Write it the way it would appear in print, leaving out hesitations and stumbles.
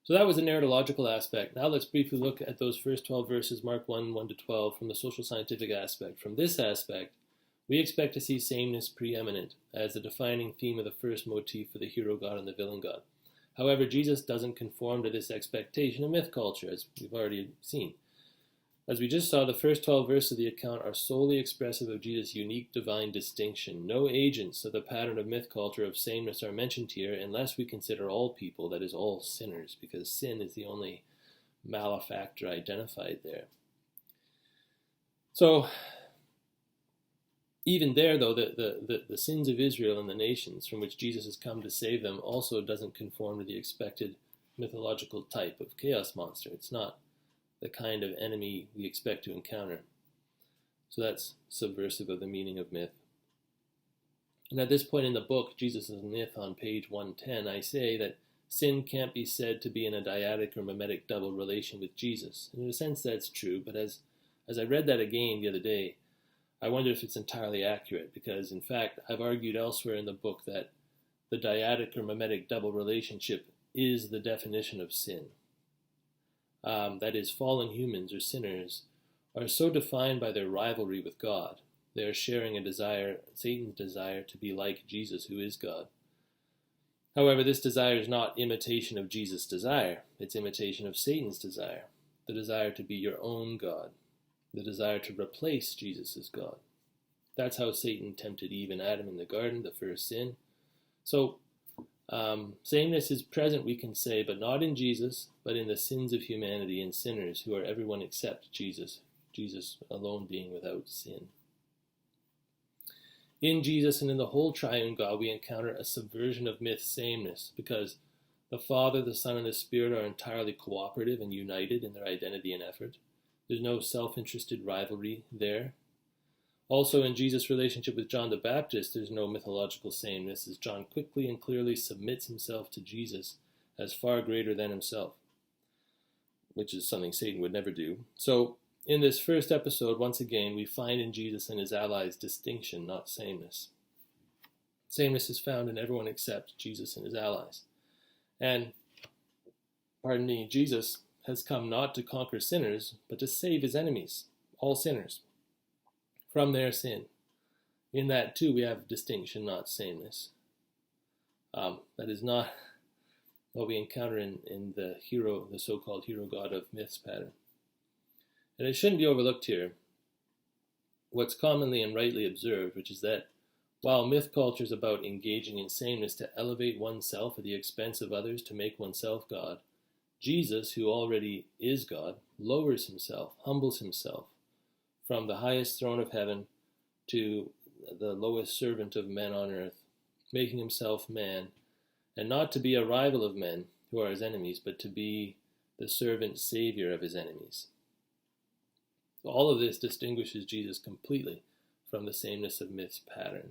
So that was the narratological aspect. Now let's briefly look at those first 12 verses, Mark 1, 1 to 12, from the social scientific aspect. From this aspect, we expect to see sameness preeminent as the defining theme of the first motif for the hero god and the villain god. However, Jesus doesn't conform to this expectation of myth culture, as we've already seen. As we just saw, the first 12 verses of the account are solely expressive of Jesus' unique divine distinction. No agents of the pattern of myth culture of sameness are mentioned here unless we consider all people, that is, all sinners, because sin is the only malefactor identified there. So, even there, though, the sins of Israel and the nations from which Jesus has come to save them also doesn't conform to the expected mythological type of chaos monster. It's not the kind of enemy we expect to encounter. So that's subversive of the meaning of myth. And at this point in the book, Jesus' Myth, on page 110, I say that sin can't be said to be in a dyadic or mimetic double relation with Jesus. And in a sense, that's true, but as I read that again the other day, I wonder if it's entirely accurate, because in fact, I've argued elsewhere in the book that the dyadic or mimetic double relationship is the definition of sin. That is, fallen humans or sinners are so defined by their rivalry with God. They are sharing a desire, Satan's desire, to be like Jesus, who is God. However, this desire is not imitation of Jesus' desire. It's imitation of Satan's desire, the desire to be your own God, the desire to replace Jesus as God. That's how Satan tempted Eve and Adam in the garden, the first sin. So, sameness is present, we can say, but not in Jesus, but in the sins of humanity and sinners who are everyone except Jesus, Jesus alone being without sin. In Jesus and in the whole triune God, we encounter a subversion of myth sameness, because the Father, the Son, and the Spirit are entirely cooperative and united in their identity and effort. There's no self-interested rivalry there. Also, in Jesus' relationship with John the Baptist, there's no mythological sameness, as John quickly and clearly submits himself to Jesus as far greater than himself, which is something Satan would never do. So, in this first episode, once again, we find in Jesus and his allies distinction, not sameness. Sameness is found in everyone except Jesus and his allies. And, Jesus has come not to conquer sinners, but to save his enemies, all sinners, from their sin. In that, too, we have distinction, not sameness. That is not what we encounter in the hero, the so-called hero god of myths pattern. And it shouldn't be overlooked here what's commonly and rightly observed, which is that while myth culture is about engaging in sameness to elevate oneself at the expense of others to make oneself God, Jesus, who already is God, lowers himself, humbles himself from the highest throne of heaven to the lowest servant of men on earth, making himself man, and not to be a rival of men who are his enemies, but to be the servant savior of his enemies. All of this distinguishes Jesus completely from the sameness of myth's pattern.